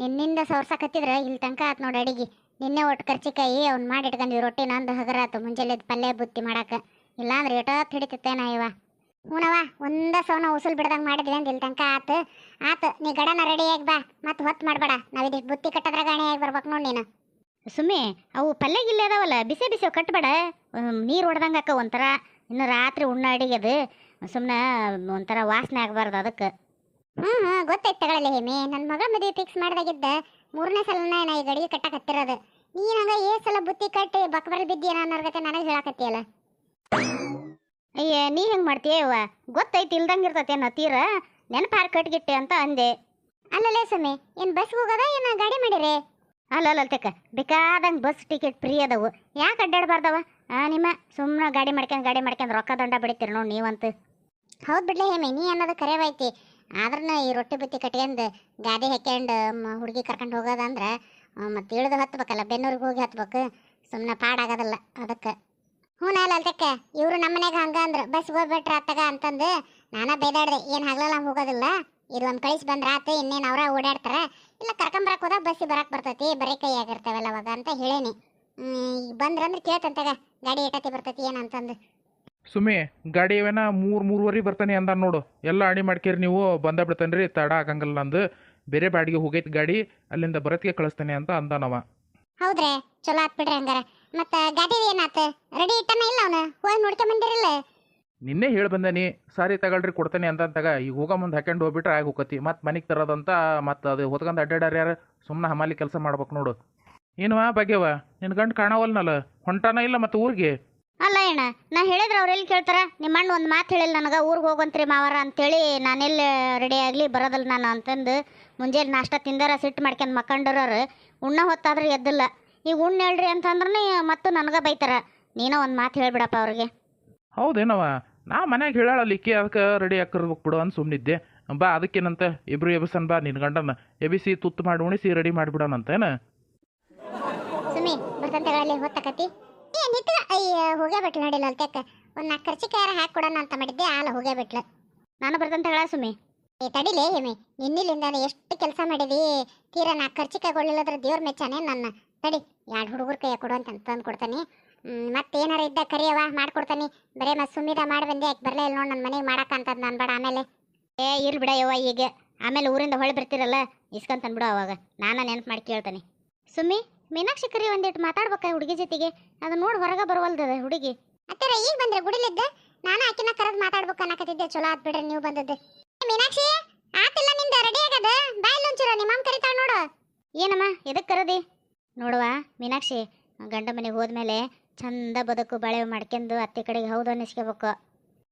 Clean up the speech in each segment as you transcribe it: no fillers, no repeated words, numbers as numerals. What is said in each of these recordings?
ನಿನ್ನಿಂದ ಸೋರ್ಸಕತ್ತಿದ್ರೆ ಇಲ್ಲಿ ತನಕ ಆತ್ ನೋಡಿ ಅಡಿಗೆ. ನಿನ್ನೆ ಒಟ್ಟು ಕರ್ಚಿಕಾಯಿ ಅವ್ನು ಮಾಡಿ ಇಟ್ಕೊಂಡಿವಿ, ರೊಟ್ಟಿ ನಂದು ಹಗರಾತು ಮುಂಜಾನೆ ಪಲ್ಯ ಬುತ್ತಿ ಮಾಡಕ್ಕೆ. ಇಲ್ಲಾಂದ್ರೆ ಏಟೋತ್ ಹಿಡಿತೇನ ಇವ. ಹೂನವ ಒಂದ ಸೌನ ಉಸುಲ್ ಬಿಡ್ದಂಗೆ ಮಾಡಿದ್ವಿ ಅಂತ ಇಲ್ಲಿ ತನಕ ಆತು. ನೀ ಗಡನ ರೆಡಿಯಾಗಿ ಬಾ, ಮತ್ತೆ ಹೊತ್ತು ಮಾಡಬೇಡ. ನಾವಿದಿಷ್ಟು ಬುತ್ತಿ ಕಟ್ಟದ್ರ ಗಾಣಿಯಾಗಿ ಬರ್ಬೇಕು ನೋಡಿ ನೀನು. ಸುಮ್ಮನೆ ಅವು ಪಲ್ಯಗಿಲ್ಲ ಅದಾವಲ್ಲ, ಬಿಸಿ ಬಿಸಿ ಕಟ್ಟಬೇಡ, ನೀರು ಹೊಡೆದಂಗೆ ಅಕ್ಕ ಒಂಥರ. ಇನ್ನು ರಾತ್ರಿ ಉಣ್ಣ ಅಡಿಗೆ ಅದು ಸುಮ್ಮನೆ ಒಂಥರ ವಾಸನೆ ಆಗಬಾರ್ದು ಅದಕ್ಕೆ. ಗೊತ್ತೈತೆ ತಗೊಳ್ಳಲಿ ಹೇಮಿ. ನನ್ನ ಮಗ ಮದುವೆ ಫಿಕ್ಸ್ ಮಾಡಿದಾಗಿದ್ದ 3ನೇ ಸಲನ ನಾ ಈ ಗಡಿಗೆ ಕಟ್ಟಕ್ಕೆ ಹತ್ತಿರೋದು. ನೀನು ಹಂಗೆ ಸಲ ಬುತ್ತಿ ಕಟ್ಟಿ ಬಕ್ಬರಲ್ಲಿ ಬಿದ್ದೀನ ಅನ್ನೋರ್ಗತೆ ನನಗೆ ಹೇಳಕತ್ತೀಯಲ್ಲ. ಅಯ್ಯ ನೀ ಹೆಂಗೆ ಮಾಡ್ತೀಯವ್ವ? ಗೊತ್ತೈತಿ ಇಲ್ದಂಗೆ ಇರ್ತೈತೇನು ತೀರ ನೆನಪಾರು ಕಟ್ಗಿಟ್ಟೆ ಅಂತ ಅಂದೆ. ಅಲ್ಲಲ್ಲೇ ಸಮಿ, ಏನು ಬಸ್ಗೆ ಹೋಗೋದ ಏನು ಗಾಡಿ ಮಾಡಿರಿ? ಅಲ್ಲ ತೆಕ್ಕ, ಬೇಕಾದಂಗೆ ಬಸ್ ಟಿಕೆಟ್ ಫ್ರೀ ಅದಾವು, ಯಾಕೆ ಅಡ್ಡಾಡಬಾರ್ದವ? ನಿಮ್ಮ ಸುಮ್ಮನೆ ಗಾಡಿ ಮಾಡ್ಕೊಂಡು ರೊಕ್ಕ ದಂಡ ಬಿಡ್ತೀರಿ ನೋಡಿ ನೀವಂತ. ಹೌದು ಬಿಡ್ಲಿ ಹೇಮಿ, ನೀ ಅನ್ನೋದು ಕರೆವೈತಿ. ಆದ್ರೂ ಈ ರೊಟ್ಟಿ ಬುತ್ತಿ ಕಟ್ಕೊಂಡು ಗಾಡಿ ಹಾಕ್ಯಂಡು ಹುಡುಗಿ ಕರ್ಕೊಂಡು ಹೋಗೋದಂದ್ರೆ ಮತ್ತೆ ಇಳಿದು ಹತ್ಬೇಕಲ್ಲ, ಬೆನ್ನೂರಿಗೆ ಹೋಗಿ ಹತ್ಬೇಕು. ಸುಮ್ಮನೆ ಪಾಡಾಗೋದಿಲ್ಲ ಅದಕ್ಕೆ. ಅಲ್ಲ ಅಲ್ತಕ್ಕ, ಇವರು ನಮ್ಮ ಮನೆಗೆ ಹಂಗ ಅಂದ್ರೆ ಬಸ್ಗೆ ಹೋಗ್ಬಿಟ್ರ ಅತ್ತಗ ಅಂತಂದು ನಾನಾ ಬೇದಾಡ್ದೆ. ಏನು ಹಗಲೆಲ್ಲ ಹೋಗೋದಿಲ್ಲ, ಇದು ಒಂದು ಕಳಿಸಿ ಬಂದ್ರೆ ಆತು, ಇನ್ನೇನು ಅವರ ಓಡಾಡ್ತಾರ. ಇಲ್ಲ ಕರ್ಕೊಂಬರಕ್ಕೆ ಹೋದಾಗ ಬಸ್ಸಿಗೆ ಬರಕ್ಕೆ ಬರ್ತೈತಿ, ಬರೀ ಕೈ ಆಗಿರ್ತಾವಲ್ಲ ಅವಾಗ ಅಂತ ಹೇಳೇನಿ. ಬಂದ್ರಂದ್ರೆ ಕೇಳ್ತಂತಾಗ ಗಾಡಿ ಏಟತಿ ಬರ್ತೈತಿ ಏನಂತಂದು. ಸುಮ್ಮಿ ಗಾಡಿ ಇವೇನ 3-3:30 ಬರ್ತಾನೆ ಅಂದ ನೋಡು. ಎಲ್ಲ ಅಡಿ ಮಾಡ್ಕೇರಿ ನೀವು, ಬಂದ ಬಿಡ್ತಾನೆ ತಡ ಆಗಂಗಿಲ್ಲ ನಂದು. ಬೇರೆ ಬಾಡಿಗೆ ಹೋಗೈತಿ ಗಾಡಿ, ಅಲ್ಲಿಂದ ಬರತ್ಗೆ ಕಳಿಸ್ತಾನೆ ಅಂತ ಅಂದನವ. ಹೌದ್ರಿ, ಚಲೋ ಆತ್ ಬಿಡ್ರಿ ಹಂಗಾರ. ಮತ್ತೆ ಗಾಡಿ ಏನಾತ? ರೆಡಿ ಇಟ್ಟನ ಇಲ್ಲ ಅವನು? ಹೋಗಿ ನೋಡ್ಕೊಂಡ್ ಬಂದಿರಲ್ಲ? ನಿನ್ನೆ ಹೇಳಿ ಬಂದಾನಿ, ಸಾರಿ ತಗೊಳ್ರಿ ಕೊಡ್ತಾನೆ ಅಂತಂತಾಗ. ಈಗ ಹೋಗೋ ಮುಂದೆ ಹಾಕೊಂಡು ಹೋಗ್ಬಿಟ್ರೆ ಆಗಿ ಹೋಗತಿ. ಮತ್ತೆ ಮನೆಗೆ ತರೋದಂತ ಮತ್ತೆ ಅದು ಹೊತ್ಕೊಂಡು ಅಡ್ಡಾಡ್ಯಾರ ಯಾರು? ಸುಮ್ಮನೆ ಹಮಾಲಿ ಕೆಲಸ ಮಾಡ್ಬೇಕು ನೋಡು. ಏನುವಾ ಬಗ್ಗೆವ, ನಿನ್ನ ಗಂಡು ಕಾಣವಲ್ನಲ್ಲ, ಹೊಂಟಾನ ಇಲ್ಲ ಮತ್ತೆ ಊರಿಗೆ? ಅಲ್ಲ ಅಣ್ಣ, ನಾ ಹೇಳಿದ್ರೆ ಅವ್ರೆಲ್ಲಿ ಕೇಳ್ತಾರ? ನಿಮ್ಮ ಅಣ್ಣ ಒಂದು ಮಾತು ಹೇಳಿಲ್ಲ ನನಗೆ, ಊರಿಗೆ ಹೋಗಂತ್ರಿ ಮಾವಾರ ಅಂತೇಳಿ. ನಾನೆಲ್ಲಿ ರೆಡಿ ಆಗಲಿ ಬರೋದಲ್ಲ ನಾನು ಅಂತಂದು ಮುಂಜಾನೆ ನಾಷ್ಟ ತಿಂದಾರ ಸಿಟ್ಟು ಮಾಡ್ಕೊಂಡು ಮಕ್ಕಂಡವ್ರು. ಉಣ್ಣ ಹೊತ್ತಾದ್ರೆ ಎದ್ದಿಲ್ಲ. ಈಗ ಉಣ್ಣು ಹೇಳ್ರಿ ಅಂತಂದ್ರೆ ಮತ್ತು ನನಗೆ ಬೈತಾರ. ನೀನೋ ಒಂದು ಮಾತು ಹೇಳ್ಬಿಡಪ್ಪ ಅವ್ರಿಗೆ. ಹೌದೇನವ, ನಾ ಮನ್ಯಾಗ ಹೇಳಲಿಕ್ಕೆ ಅದಕ್ಕೆ ರೆಡಿ ಹಾಕಿರ್ಬೇಕು ಬಿಡು ಅಂತ ಸುಮ್ಮನಿದ್ದೆ. ಬಾ ಅದಕ್ಕೇನಂತ, ಇಬ್ರು ಎಬ್ಸನ್ ಬಾ ನಿನ್ನ ಗಂಡನ ಎಬಿಸಿ ತುತ್ತು ಮಾಡಿ ಉಣಿಸಿ ರೆಡಿ ಮಾಡಿಬಿಡೋಣಂತೇನ. ಸುಮ್ಮಿ ಬರ್ತಂತಗಳಲ್ಲಿ ಹೊತ್ತಕತಿ ಏನಿತ್ತು? ಅಯ್ಯ ಹೋಗೇ ಬಿಟ್ಲು ನಡಿಲ್ಲ ಅಲ್ತಕ್ಕ. ಒಂದು 4 ಕರ್ಚಿಕಾಯಾರ ಹಾಕಿ ಕೊಡೋಣ ಅಂತ ಮಾಡಿದ್ದೆ, ಆಲ ಹೋಗೇ ಬಿಟ್ಲು. ನಾನು ಬರ್ತಂತ ಹೇಳ ಸುಮ್ಮಿ. ತಡಿಲೇ ಹೇಮಿ, ನಿನ್ನಿಲಿಂದ ಎಷ್ಟು ಕೆಲಸ ಮಾಡಿದಿ. ತೀರಾ 4 ಕರ್ಚಿಕಾಯಿಗಳಿಲ್ಲದ್ರೆ ದೇವ್ರ ಮೆಚ್ಚಾನೆ ನನ್ನ. ತಡಿ 2 ಹುಡುಗರ ಕೈಯ ಕೊಡು ಅಂತ ತಂದು ಕೊಡ್ತಾನೆ. ಮತ್ತೇನಾರ ಇದ್ದ ಕರಿಯವ ಮಾಡ್ಕೊಡ್ತಾನೆ. ಬರೇ ಮತ್ತೆ ಸುಮ್ಮಿದ ಮಾಡಿ ಬಂದೆ, ಯಾಕೆ ಬರಲೇ ಇಲ್ಲ ನೋಡಿ ನನ್ನ ಮನೆಗೆ ಮಾಡಕ್ಕಂತದ್ದು ನಾನು ಬೇಡ. ಆಮೇಲೆ ಇರ್ಲಿ ಬಿಡ ಯವ್ವ, ಈಗ ಆಮೇಲೆ ಊರಿಂದ ಹೊಳೆ ಬರ್ತಿರಲ್ಲ ಇಸ್ಕೊಂತನ್ಬಿಡು. ಅವಾಗ ನಾನು ನೆನಪು ಮಾಡಿ ಕೇಳ್ತಾನೆ. ಸುಮ್ಮಿ ಮೀನಾಕ್ಷಿ ಕರಿ ಒಂದಿಟ್ಟು ಮಾತಾಡ್ಬೇಕ ಹುಡುಗಿ ಜೊತೆಗೆ. ಅದು ನೋಡಿ ಹೊರಗೆ ಬರವಲ್ದದ ಹುಡುಗಿ. ಅತ್ತರ ಈಗ ಬಂದ್ರೆ ಗುಡಿಲಿದ್ದ, ನಾನು ಆಕಿನ ಕರೆದು ಮಾತಾಡ್ಬೇಕು ಅನ್ನಕತ್ತಿದ್ದೆ. ಚಲೋ ಆತ್ ಬಿಡ್ರಿ ನೀವು ಬಂದದ್ದು. ಮೀನಾಕ್ಷಿ ಆತಿಲ್ಲ ನಿಂದ ರೆಡಿ ಆಗದ? ಬಾಯ್ ಲೊಂಚೂರ ನಿಮ್ಮ ಅಮ್ಮ ಕರಿತಾಳ ನೋಡು. ಏನಮ್ಮ ಎದಕ್ಕೆ ಕರದಿ? ನೋಡುವ ಮೀನಾಕ್ಷಿ, ಗಂಡ ಮನೆಗೆ ಹೋದ್ಮೇಲೆ ಚಂದ ಬದುಕು ಬಾಳೆ ಮಾಡ್ಕೊಂಡು ಅತ್ತೆ ಕಡೆಗೆ ಹೌದು ಅನ್ನಿಸ್ಕೋಬೇಕು.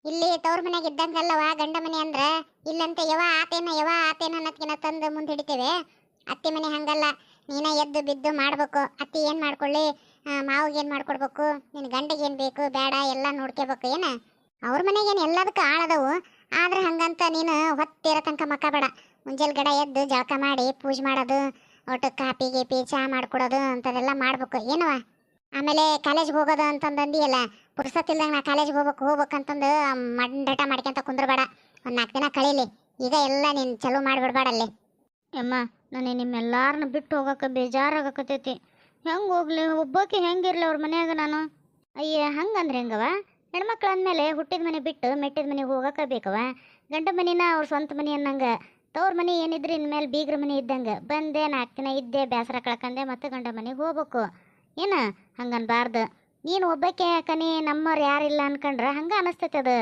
ಇಲ್ಲಿ ತವ್ರ ಮನೆಗೆ ಇದ್ದಂಗಲ್ಲವ ಗಂಡ ಮನೆ ಅಂದ್ರೆ. ಇಲ್ಲಂತೆ ಯವ ಆತೇನ ಅನ್ನತ್ಕಿನ ತಂದು ಮುಂದೆ ಹಿಡಿತೇವೆ. ಅತ್ತೆ ಮನೆ ಹಂಗಲ್ಲ, ನೀನ ಎದ್ದು ಬಿದ್ದು ಮಾಡ್ಬೇಕು. ಅತ್ತಿ ಏನು ಮಾಡ್ಕೊಳ್ಳಿ, ಮಾವಿಗೆ ಏನು ಮಾಡ್ಕೊಡ್ಬೇಕು, ನಿನ್ನ ಗಂಡಿಗೆ ಏನು ಬೇಕು ಬೇಡ ಎಲ್ಲ ನೋಡ್ಕೋಬೇಕು. ಏನು ಅವ್ರ ಮನೆಗೇನು ಎಲ್ಲದಕ್ಕೂ ಆಳದವು. ಆದ್ರೆ ಹಂಗಂತ ನೀನು ಹೊತ್ತಿರೋ ತನಕ ಮಕ್ಕ ಬೇಡ. ಮುಂಜಾನೆ ಗಡ ಎದ್ದು ಜಳಕ ಮಾಡಿ ಪೂಜೆ ಮಾಡೋದು, ಒಟ್ಟು ಕಾಪಿ ಗೀಪಿ ಚಹಾ ಮಾಡ್ಕೊಡೋದು ಅಂಥದ್ದೆಲ್ಲ ಮಾಡ್ಬೇಕು. ಏನವ ಆಮೇಲೆ ಕಾಲೇಜ್ಗೆ ಹೋಗೋದು ಅಂತಂದಂದಿಯಲ್ಲ, ಪುರ್ಸತ್ತಿಲ್ದಂಗೆ ನಾ ಕಾಲೇಜ್ಗೆ ಹೋಗ್ಬೇಕಂತಂದು ಮಂಡಟ ಮಾಡ್ಕೊಂತ ಕುಂದ್ರಬೇಡ. ಒಂದು 4 ದಿನ ಕಳೀಲಿ. ಈಗ ಎಲ್ಲ ನೀನು ಚಲೋ ಮಾಡಿಬಿಡ್ಬೇಡಲ್ಲಿ. ಅಮ್ಮ ನನಗೆ ನಿಮ್ಮೆಲ್ಲಾರನ್ನ ಬಿಟ್ಟು ಹೋಗೋಕೆ ಬೇಜಾರಾಗಕತ್ತೈತಿ. ಹೆಂಗೆ ಹೋಗ್ಲಿ, ಒಬ್ಬಾಕಿ ಹೆಂಗಿರ್ಲಿ ಅವ್ರ ಮನ್ಯಾಗ ನಾನು? ಅಯ್ಯ ಹಂಗಂದ್ರೆ ಹೆಂಗವ? ಹೆಣ್ಮಕ್ಳು ಅಂದಮೇಲೆ ಹುಟ್ಟಿದ ಮನೆ ಬಿಟ್ಟು ಮೆಟ್ಟಿದ ಮನೆಗೆ ಹೋಗೋಕೆ ಬೇಕವ. ಗಂಡ ಮನಿನ ಅವ್ರ ಸ್ವಂತ ಮನೆ ಅನ್ನಂಗೆ. ತವ್ರ ಮನೆ ಏನಿದ್ರೆ ಇನ್ಮೇಲೆ ಬೀಗ್ರ ಮನೆ ಇದ್ದಂಗೆ. ಬಂದೆ 4 ದಿನ ಇದ್ದೆ, ಬೇಸರ ಕಳ್ಕಂಡೆ, ಮತ್ತೆ ಗಂಡ ಮನೆಗೆ ಹೋಗ್ಬೇಕು. ಏನು ಹಂಗನ್ಬಾರ್ದು. ನೀನು ಒಬ್ಬಾಕೆ ಕನಿ, ನಮ್ಮವ್ರು ಯಾರಿಲ್ಲ ಅನ್ಕೊಂಡ್ರೆ ಹಂಗೆ ಅನಿಸ್ತೈತೆ ಅದು.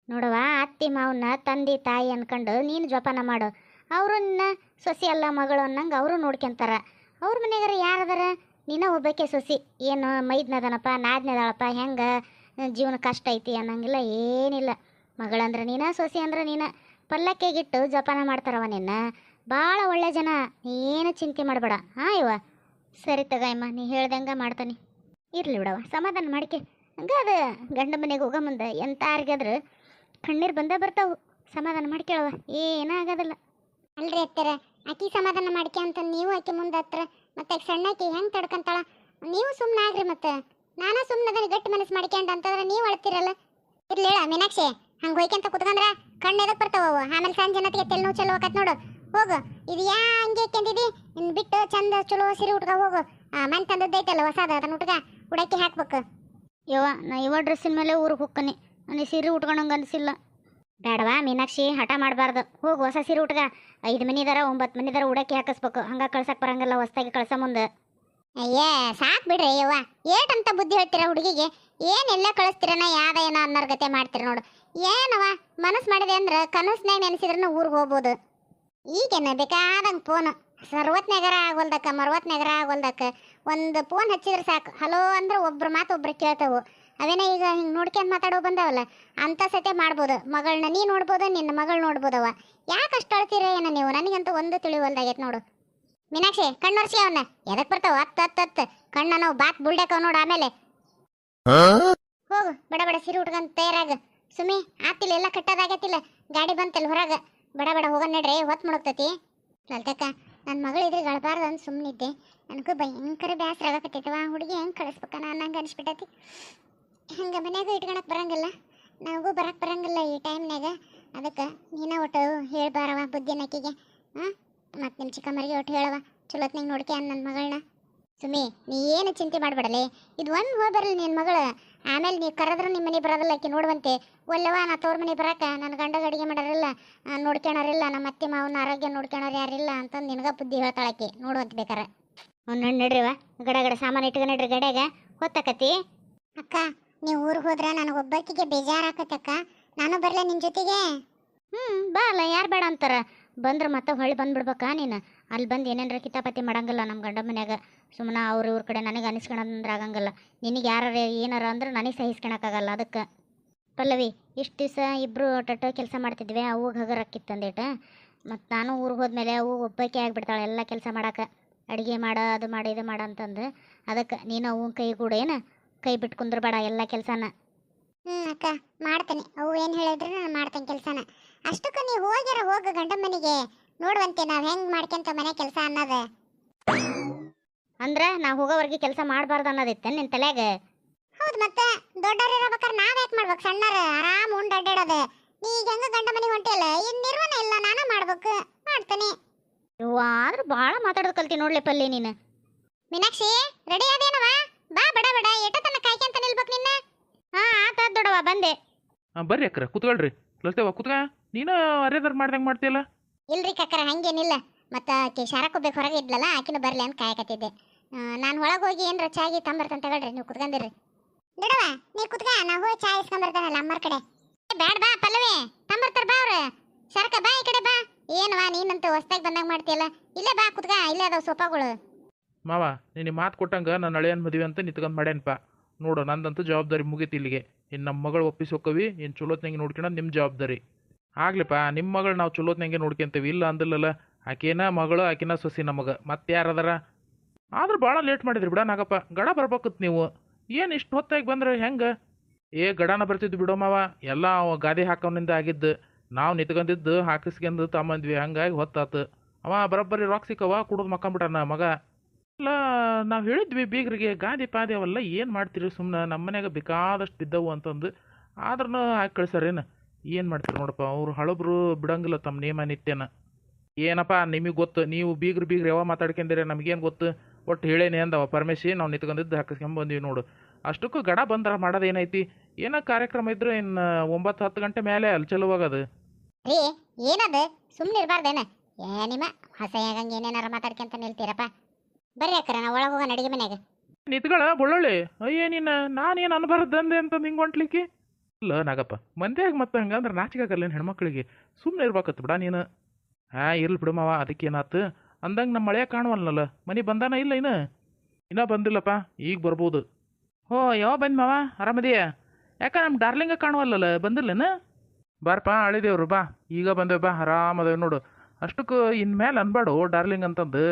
ನೋಡವ, ಅತ್ತಿ ಮಾವನ್ನ ತಂದೆ ತಾಯಿ ಅನ್ಕೊಂಡು ನೀನು ಜೋಪಾನ ಮಾಡು. ಅವರು ನಿನ್ನ ಸೊಸಿ ಅಲ್ಲ ಮಗಳು ಅನ್ನಂಗೆ ಅವರು ನೋಡ್ಕೊಂತಾರ. ಅವ್ರ ಮನೆಗಾರ ಯಾರದಾರ? ನೀನು ಒಬ್ಬಾಕೆ ಸೊಸಿ. ಏನು ಮೈದ್ನದನಪ್ಪ ನಾದ್ನದಾಳಪ್ಪ, ಹೆಂಗೆ ಜೀವನ ಕಷ್ಟ ಐತಿ ಅನ್ನಂಗಿಲ್ಲ, ಏನಿಲ್ಲ. ಮಗಳಂದ್ರೆ ನೀನು, ಸೊಸಿ ಅಂದ್ರೆ ನೀನು. ಪಲ್ಲಕ್ಕೆಗಿಟ್ಟು ಜೋಪಾನ ಮಾಡ್ತಾರವ ನಿನ್ನ. ಭಾಳ ಒಳ್ಳೆ ಜನ, ಏನು ಚಿಂತೆ ಮಾಡಬೇಡ. ಹಾಂ ಇವ ಸರಿ ತಗಮ್ಮ, ನೀ ಹೇಳ್ದಂಗೆ ಮಾಡ್ತಾನೆ. ಇರಲಿ ಬಿಡವ, ಸಮಾಧಾನ ಮಾಡ್ಕೆ. ಹಂಗೆ ಅದು ಗಂಡ ಮನೆಗೆ ಹೋಗೋ ಮುಂದೆ ಎಂತಾರಿಗಾದ್ರೆ ಕಣ್ಣೀರು ಬಂದೇ ಬರ್ತಾವು. ಸಮಾಧಾನ ಮಾಡ್ಕೇಳವ, ಏನಾಗೋದಿಲ್ಲ. ಅಲ್ರಿ ಅತ್ತರ, ಆಕಿ ಸಮಾಧಾನ ಮಾಡ್ಕೆ ಅಂತ ನೀವು ಆಕೆ ಮುಂದೆ ಹತ್ರ ಮತ್ತೆ ಸಣ್ಣಾಕಿ ಹೆಂಗೆ ತಡ್ಕೊಂತಾಳ? ನೀವು ಸುಮ್ಮನೆ ಆಗ್ರಿ. ಮತ್ತೆ ನಾನಾ ಸುಮ್ಮನೆ ಅದನ್ನ ಗಟ್ಟಿ ಮನಸ್ಸು ಮಾಡ್ಕೊಂಡ ಅಂತಂದ್ರೆ ನೀವು ಅಳ್ತಿರಲ್ಲ. ಇರ್ಲಿ ಹೇಳ ಮೀನಾಕ್ಷಿ, ಹಂಗೆ ಹೋಯ್ಕಂತ ಕುತ್ಕೊಂಡ್ರೆ ಕಣ್ಣು ಎದಕ್ಕೆ ಬರ್ತಾವ? ಆಮೇಲೆ ಸಂಜೆ ನತ್ತಿಗೆ ತೆಲ್ ನೋವು ಚಲೋ ಆಕತ್ ನೋಡು. ಹೋಗು, ಇದು ಹಂಗೆ ಹಾಕ್ಯಂದಿದಿ ಇನ್ ಬಿಟ್ಟು ಚಂದ ಚಲೋ ಸೀರೆ ಉಟ್ಕ ಹೋಗು. ಮನ್ ತಂದದ್ದೈತಲ್ಲ ಹೊಸಾದ ಅದನ್ನ ಉಟ್ಕ ಉಡಕ್ಕಿ ಹಾಕ್ಬೇಕು. ಯವ್ವ ನಾ ಇವ ಡ್ರೆಸ್ಸಿನ ಮೇಲೆ ಊರಿಗೆ ಹೋಗ್ಕನಿ ನನಗೆ ಸೀರೆ ಉಟ್ಕೊಳಂಗೆ ಅನಿಸಿಲ್ಲ. ಬೇಡವಾ ಮೀನಾಕ್ಷಿ, ಹಠ ಮಾಡಬಾರ್ದು. ಹೋಗು ಹೊಸ ಸೀರೆ ಉಟ್ಕ. 5 ಮನಿದಾರ 9 ಮನಿದಾರ ಉಡಕ್ಕಿ ಹಾಕಿಸ್ಬೇಕು. ಹಂಗ ಕಳ್ಸಕ್ ಬರಂಗಿಲ್ಲ ಹೊಸ್ದಾಗಿ ಕಳ್ಸ ಮುಂದೆ. ಅಯ್ಯೇ ಸಾಕ್ ಬಿಡ್ರಿ ಯವ್ವ, ಏಟಂತ ಬುದ್ಧಿ ಹೇಳ್ತೀರ ಹುಡುಗಿಗೆ. ಏನೆಲ್ಲ ಕಳಿಸ್ತೀರನ ಯಾವ್ದ ಏನೋ ಅನ್ನರ್ಗತೆ ಮಾಡ್ತೀರ ನೋಡು. ಏನವ ಮನಸ್ಸು ಮಾಡಿದೆ ಅಂದ್ರೆ ಕನಸ್ನಾಗ ನೆನೆಸಿದ್ರೂ ಊರಿಗೆ ಹೋಗ್ಬೋದು. ಈಗೇನ ಬೇಕಾದಂಗೆ ಫೋನ್ ಸರ್ವತ್ನಾಗರ ಆಗೋಲ್ದಕ್ಕ ಮರ್ವತ್ನಾಗರ ಆಗೋಲ್ದಕ್ಕ ಒಂದು ಫೋನ್ ಹಚ್ಚಿದ್ರೆ ಸಾಕು, ಹಲೋ ಅಂದ್ರೆ ಒಬ್ರು ಮಾತು ಒಬ್ರು ಕೇಳ್ತಾವು. ಅವೇನ ಈಗ ಹಿಂಗೆ ನೋಡ್ಕೊಂಡು ಮಾತಾಡೋ ಬಂದಾವಲ್ಲ ಅಂಥ ಸತೆ ಮಾಡ್ಬೋದು. ಮಗಳನ್ನ ನೀ ನೋಡ್ಬೋದು, ನಿನ್ನ ಮಗಳು ನೋಡ್ಬೋದವ. ಯಾಕೆ ಅಷ್ಟು ಅಳ್ತೀರ ಏನ ನೀವು? ನನಗಂತೂ ಒಂದು ತಿಳಿವಲ್ದಾಗೈತೆ ನೋಡು. ಮೀನಾಕ್ಷಿ ಕಣ್ಣೊರ್ಸಿ ಅವನ್ನ ಎದಕ್ ಬರ್ತಾವ ಹತ್ತು ಕಣ್ಣ ನಾವು ಬಾತ್ ಬುಲ್ಡಾಕವ್ ನೋಡು. ಆಮೇಲೆ ಹೋಗು ಬಡ ಬಡ ಸೀರೆ ಉಟ್ಕೊಂಡ್ ತಯಾರಾಗ. ಸುಮ್ಮಿ ಆತಿಲ್ಲ ಎಲ್ಲ ಕಟ್ಟೋದಾಗತ್ತಿಲ್ಲ, ಗಾಡಿ ಬಂತಲ್ಲ ಹೊರಗೆ. ಬಡ ಬಡ ಹೋಗೋಣ ನಡ್ರಿ, ಹೊತ್ತು ಮುಳುಗ್ತತಿ. ಲಲ್ತಕ್ಕ ನನ್ನ ಮಗಳು ಇದ್ರೆ ಗಳಬಾರ್ದು ಅಂತ ಸುಮ್ಮನಿದ್ದೆ. ನನಗೂ ಭಯಂಕರ ಬೇಸರ ಆಗಕತ್ತೈತವ. ಹುಡುಗಿ ಹೆಂಗೆ ಕಳಿಸ್ಬೇಕ ನಂಗೆ ಅನಿಸ್ಬಿಟ್ಟೈತಿ. ಹಂಗೆ ಮನ್ಯಾಗ ಇಟ್ಕೊಳಕ್ಕೆ ಬರಂಗಿಲ್ಲ, ನನಗೂ ಬರಕ್ಕೆ ಬರಂಗಿಲ್ಲ ಈ ಟೈಮ್ನಾಗ. ಅದಕ್ಕೆ ನೀನ ಒಟ್ಟು ಹೇಳ್ಬಾರವ ಬುದ್ಧಿನಕ್ಕಿಗೆ. ಹಾಂ ಮತ್ತು ನಿಮ್ಮ ಚಿಕ್ಕಮ್ಮರಿಗೆ ಒಟ್ಟು ಹೇಳವ ಚಲೋತ್ನಾಗ ನೋಡ್ಕೆ ನನ್ನ ಮಗಳನ್ನ. ಸುಮ್ಮಿ ನೀ ಏನು ಚಿಂತೆ ಮಾಡಬೇಡಲೆ, ಇದು ಒಂದು ಹೋಗಿ ಬರಲಿ ನಿನ್ನ ಮಗಳು. ಆಮೇಲೆ ನೀ ಕರೆದ್ರೆ ನಿಮ್ಮ ಮನೆ ಬರೋದಿಲ್ಲ ಆಕಿ ನೋಡುವಂತೆ. ಒಲ್ಲವ ನಾ ತೋರ್ ಮನೆ ಬರಕ್ಕೆ ನನ್ನ ಗಂಡಗ ಅಡುಗೆ ಮಾಡೋರಿಲ್ಲ, ನೋಡ್ಕೊಳೋರಿಲ್ಲ, ನಮ್ಮ ಅತ್ತೆ ಮಾವನ ಆರೋಗ್ಯ ನೋಡ್ಕೊಳೋರು ಯಾರಿಲ್ಲ ಅಂತಂದು ನಿನಗೆ ಬುದ್ಧಿ ಹೇಳ್ತಾಳಾಕಿ ನೋಡುವಂತ ಬೇಕಾರೆ. ಅವ್ನು ನಡ್ರಿವ ಗಡ ಗಡ ಸಾಮಾನು ಇಟ್ಕ ನಡ್ರಿ ಗಡ್ಯಾಗ ಹೊತ್ತಾಕತಿ. ಅಕ್ಕ ನೀವು ಊರಿಗೆ ಹೋದ್ರೆ ನನಗೆ ಒಬ್ಬಾಕಿಗೆ ಬೇಜಾರಾಕತ್ತಕ್ಕ. ನಾನು ಬರಲ ನಿನ್ನ ಜೊತೆಗೆ? ಬಾ ಅಲ್ಲ, ಯಾರು ಬೇಡ ಅಂತಾರ. ಬಂದ್ರೆ ಮತ್ತೆ ಹೊಳ್ಳಿ ಬಂದ್ಬಿಡ್ಬೇಕಾ ನೀನು? ಅಲ್ಲಿ ಬಂದು ಏನೇನ್ರ ಕಿತಾಪತಿ ಮಾಡಂಗಿಲ್ಲ ನಮ್ಮ ಗಂಡ ಮನ್ಯಾಗ. ಸುಮ್ಮನೆ ಇವ್ರ ಕಡೆ ನನಗೆ ಅನಿಸ್ಕೊಳಂದ್ರೆ ಆಗಂಗಿಲ್ಲ. ನಿನಗೆ ಯಾರು ಏನಾರ ಅಂದ್ರೆ ನನಗೆ ಸಹಿಸ್ಕೊಳಕ್ಕಾಗಲ್ಲ. ಅದಕ್ಕೆ ಪಲ್ಲವಿ ಇಷ್ಟು ದಿವಸ ಇಬ್ಬರು ಟೊಟ್ಟೋ ಕೆಲಸ ಮಾಡ್ತಿದ್ವಿ. ಅವಾಗ ಹಗರಾಕಿತ್ತು ಅಂದೇಟ. ಮತ್ತು ನಾನು ಊರಿಗೆ ಹೋದ್ಮೇಲೆ ಅವು ಒಬ್ಬಾಕಿ ಆಗಿಬಿಡ್ತಾಳೆ ಎಲ್ಲ ಕೆಲಸ ಮಾಡಕ್ಕೆ. ಅಡುಗೆ ಮಾಡ ಅದು ಮಾಡಿ ಇದು ಮಾಡ ಅಂತಂದು. ಅದಕ್ಕೆ ನೀನು ಅವು ಕೈ ಕೂಡ ಏನು ಕೈ ಬಿಟ್ಟು ಕುಂದ್ರಬೇಡ ಎಲ್ಲ ಕೆಲಸನ. ಅಕ್ಕ ಮಾಡ್ತೇನೆ, ಅವು ಏನು ಹೇಳಿದ್ರೆ ನಾನು ಮಾಡ್ತೇನೆ ಕೆಲಸನ. ಅಷ್ಟಕ್ಕೆ ನೀವು ಹೋಗ್ಯಾರ ಹೋಗ ಗಂಡ ಮನೆಗೆ ನೋಡುವಂತೆ ನಾವು ಹೆಂಗೆ ಮಾಡ್ಕೊಂತ ಮನೆ ಕೆಲಸ ಅನ್ನೋದು. ಅಂದ್ರೆ ನಾವು ಹೋಗೋವರೆಗೆ ಕೆಲಸ ಮಾಡಬಾರ್ದು ಅನ್ನೋದಿತ್ತೆ ನಿನ್ನ ತಲೆಯಾಗ? ಹೌದು ಮತ್ತೆ ದೊಡ್ಡವ್ರು ಇರಬೇಕಾರೆ ನಾವ್ ಯಾಕೆ ಮಾಡ್ಬೇಕು? ಸಣ್ಣರು ಆರಾಮ್ ಉಂಡು ಅಡ್ಡಾಡೋದು. ನೀ ಈಗ ಹೆಂಗ ಗಂಡ ಮನೆಗೆ ಹೊಂಟಿಯಲ್ಲ, ಇನ್ನು ನಿರ್ವಹಣ ಇಲ್ಲ, ನಾನೇ ಮಾಡ್ಬೇಕು. ಮಾಡ್ತೇನೆ. ಇವ್ವ ಆದ್ರೂ ಭಾಳ ಮಾತಾಡೋದು ಕಲ್ತಿ ನೋಡ್ಲಿ ಪಲ್ಲಿ ನೀನು. ಮೀನಾಕ್ಷಿ ರೆಡಿ ಅದೇನವ? ಬಾ ಬಡ ಬಡ ಎಟ ತನ ಕಾಯ್ಕೊಂತ ನಿಲ್ಬೇಕು ನಿನ್ನ. ಹಾಂ ಆತ ದೊಡವ ಬಂದೆ. ಬರ್ರಿ ಅಕ್ರ ಕೂತ್ಕೊಳ್ರಿ. ಲಲ್ತೇವ ಕೂತ್ಕ. ನೀನು ಅರೇದರ್ ಮಾಡ್ದಂಗೆ ಮಾಡ್ತೀಯಲ್ಲ. ಇಲ್ರಿ ಕಕ್ಕರ ಹಂಗೇನಿಲ್ಲ. ಮತ್ತು ಆಕೆ ಶಾರಕ್ಕೋಗ್ಬೇಕು ಹೊರಗೆ ಇದ್ಲಲ್ಲ, ಆಕಿನ ಬರಲಿ ಅಂತ ಕಾಯಕತ್ತಿದ್ದೆ. ನಾನು ಒಳಗೆ ಹೋಗಿ ಏನಾರ ಚಾಗಿ ತಂಬರ್ತಂತ ತಗೊಳ್ರಿ, ನೀವು ಕುತ್ಕೊಂಡಿರ್ರಿ. ಬಿಡವ ನೀ ಕುತ್ಕ, ನಾ ಹೋಗಿ ಚಾ ಇಸ್ಕೊಂಬರ್ತಾನಲ್ಲ ಅಮ್ಮರ ಕಡೆ. ಬ್ಯಾಡ ಬಾ ಪಲ್ಲವಿ, ತಂಬರ್ತಾರ ಬಾ ಅವ್ರು. ಶಾರಕ ಬಾ ಈ ಕಡೆ ಬಾ. ಏನವಾ ನೀನಂತೂ ಹೊಸ್ದಾಗಿ ಬಂದಾಗ ಮಾಡ್ತೀಯಲ್ಲ, ಇಲ್ಲೇ ಬಾ ಕುತ್ಕ, ಇಲ್ಲೇ ಅದಾವ ಸೋಫಾಗಳು. ಮಾವ ನೀನು ಮಾತು ಕೊಟ್ಟಂಗೆ ನಾನು ಹಳೆಯನ್ ಮದುವೆ ಅಂತ ನಿಂತ್ಕೊಂಡು ಮಾಡ್ಯಾನಪ್ಪ. ನೋಡು ನಂದಂತೂ ಜವಾಬ್ದಾರಿ ಮುಗೀತಿ ಇಲ್ಲಿಗೆ. ಇನ್ನು ನಮ್ಮ ಮಗಳು ಒಪ್ಪಿಸಿ ಹೋಕ್ಕವಿ, ಇನ್ನು ಚಲೋತ್ನಂಗೆ ನೋಡ್ಕೊಳೋದು ನಿಮ್ಮ ಜವಾಬ್ದಾರಿ. ಆಗ್ಲಿಪ್ಪ ನಿಮ್ಮ ಮಗಳು ನಾವು ಚಲೋತ್ನಂಗೆ ನೋಡ್ಕೊಂತೀವಿ, ಇಲ್ಲ ಅಂದಿಲ್ಲಲ್ಲ. ಆಕೆನ ಮಗಳು ಆಕಿನ ಸೊಸಿ ನಮಗೆ ಮತ್ತೆ ಯಾರದಾರ. ಆದ್ರೆ ಭಾಳ ಲೇಟ್ ಮಾಡಿದ್ರಿ ಬಿಡ ನಾಗಪ್ಪ. ಗಡ ಬರ್ಬೇಕತ್ ನೀವು. ಏನು ಇಷ್ಟು ಹೊತ್ತಾಗಿ ಬಂದ್ರೆ ಹೆಂಗೆ? ಗಡನ ಬರ್ತಿದ್ದು ಬಿಡೋ ಮಾವ. ಎಲ್ಲ ಗಾದಿ ಹಾಕೋನಿಂದ ಆಗಿದ್ದು. ನಾವು ನಿಂತ್ಕೊಂಡಿದ್ದು ಹಾಕಿಸ್ಕೊಂಡು ತಗೊಂಬಂದ್ವಿ, ಹಂಗಾಗಿ ಹೊತ್ತಾತು. ಅವ ಬರೋಬ್ಬರಿ ರಾಕ್ ಸಿಕ್ಕವ ಕುಡಿದು ಮಕ್ಕಂಬಿಟ್ಟಾನ ಮಗ. ಇಲ್ಲ ನಾವು ಹೇಳಿದ್ವಿ ಬೀಗ್ರಿಗೆ ಗಾದಿ ಪಾದಿ ಅವೆಲ್ಲ ಏನು ಮಾಡ್ತೀರಿ ಸುಮ್ಮನೆ, ನಮ್ಮ ಮನ್ಯಾಗ ಬೇಕಾದಷ್ಟು ಬಿದ್ದವು ಅಂತಂದು. ಆದ್ರೂ ಹಾಕಿ ಕಳ್ಸಾರೇನು? ಏನು ಮಾಡ್ತೀರಿ ನೋಡಪ್ಪ, ಅವ್ರು ಹಳಬ್ರು ಬಿಡಂಗಿಲ್ಲ ತಮ್ಮ ನೇಮ ನಿತ್ಯನ. ಏನಪ್ಪ ನಿಮಗೆ ಗೊತ್ತು, ನೀವು ಬೀಗ್ರು ಯಾವ ಮಾತಾಡ್ಕೊಂಡಿರಿ, ನಮಗೇನು ಗೊತ್ತು. ಒಟ್ಟು ಹೇಳೇನೆ ಅಂದವ ಪರಮೇಶಿ. ನಾವು ನಿಂತ್ಕೊಂಡಿದ್ದು ಹಾಕಿಸ್ಕೊಂಬಂದ್ವಿ ನೋಡು. ಅಷ್ಟಕ್ಕೂ ಗಡ ಬಂದ್ರ ಮಾಡೋದೇನೈತಿ? ಏನೋ ಕಾರ್ಯಕ್ರಮ ಇದ್ರೆ ಇನ್ನು 9-10 ಗಂಟೆ ಮೇಲೆ ಅಲ್ಲಿ ಚಲುವಾಗದು. ರೀ ಏನದು ಸುಮ್ಮನೆ ಇರಬಾರ್ದೇನ? ನಿಮ್ಮ ಹಸೆಯಾಗಂಗೆ ಏನೇನಾರ ಮಾತಾಡ್ಕೊಂತ ನಿಲ್ತೀರಪ್ಪ. ಬರ್ರಿ ಅಕ್ಕರ ನಾವು ಒಳಗೆ ಹೋಗೋಣ ಅಡಿಗೆ ಮನೆಯಾಗ. ನಿತ್ಗಳ ಬಳ್ಳೊಳ್ಳಿ ಅಯ್ಯೇ ನೀನು ನಾನೇನು ಅನ್ಬಾರ್ದಂದೆ ಅಂತ ಹಿಂಗೆ ಹೊಂಟ್ಲಿಕ್ಕೆ ಇಲ್ಲ ನಾಗಪ್ಪ. ಮಂದ್ಯಾಗ ಮತ್ತೆ ಹಂಗಂದ್ರೆ ನಾಚಿಕಾಗಲ್ಲ ಹೆಣ್ಮಕ್ಳಿಗೆ. ಸುಮ್ಮನೆ ಇರ್ಬೇಕತ್ತು ಬಿಡ ನೀನು. ಇರ್ಲಿ ಬಿಡು ಮಾವ, ಅದಕ್ಕೇನಾತು ಅಂದಂಗೆ ನಮ್ಮ ಮಳೆಯ ಕಾಣುವಲ್ನಲ್ಲ. ಮನೆ ಬಂದಾನ ಇಲ್ಲ ಇನ್ನೂ ಬಂದಿಲ್ಲಪ್ಪ, ಈಗ ಬರ್ಬೋದು. ಯಾವ ಬಂದು ಮಾವ ಆರಾಮದೀಯ? ಯಾಕೆ ನಮ್ಮ ಡಾರ್ಲಿಂಗ ಕಾಣುವಲ್ಲಲ್ಲ, ಬಂದಿಲ್ಲನ? ಬಾರಪ್ಪ ಅಳಿದೇವ್ರು ಬಾ, ಈಗ ಬಂದೇವು ಬಾ, ಆರಾಮದೇವ್ ನೋಡು. ಅಷ್ಟಕ್ಕೂ ಇನ್ಮೇಲೆ ಅನ್ಬೇಡು ಡಾರ್ಲಿಂಗ್ ಅಂತಂದು.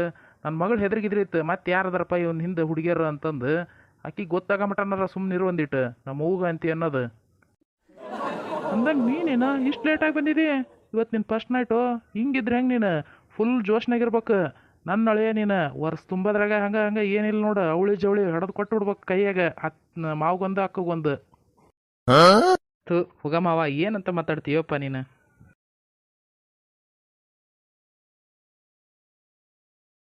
ನನ್ನ ಮಗಳು ಹೆದರಿಗಿದ್ರಿತ್ತು ಮತ್ತೆ ಯಾರದಾರಪ್ಪ ಇವನ್ ಹಿಂದೆ ಹುಡುಗಿಯರು ಅಂತಂದು. ಆಕಿ ಗೊತ್ತಾಗಮಟನಾರ ಸುಮ್ಮನಿರು ಒಂದಿಟ್ಟು ನಮ್ಮ ಹೂಗ ಅಂತಿ ಅನ್ನೋದು. ಅಂದಂಗೆ ನೀನೇನ ಇಷ್ಟು ಲೇಟಾಗಿ ಬಂದಿದ್ದೀ ಇವತ್ತು? ನಿನ್ನ ಫಸ್ಟ್ ನೈಟು ಹಿಂಗಿದ್ರೆ ಹೆಂಗೆ? ನೀನು ಫುಲ್ ಜೋಶ್ನಾಗಿರ್ಬೇಕು. ನನ್ನ ಅಳೆಯ ನೀನು ವರ್ಷ ತುಂಬದ್ರಾಗ ಹಂಗೆ ಏನಿಲ್ಲ ನೋಡು, ಅವಳಿ ಜವಳಿ ಹಡದು ಕೊಟ್ಟು ಬಿಡ್ಬೇಕು ಕೈಯಾಗ. ಮಾವ್ಗೊಂದು ಅಕ್ಕಗೊಂದು. ಹೋಗ ಮಾವ ಏನಂತ ಮಾತಾಡ್ತೀವಪ್ಪ ನೀನು?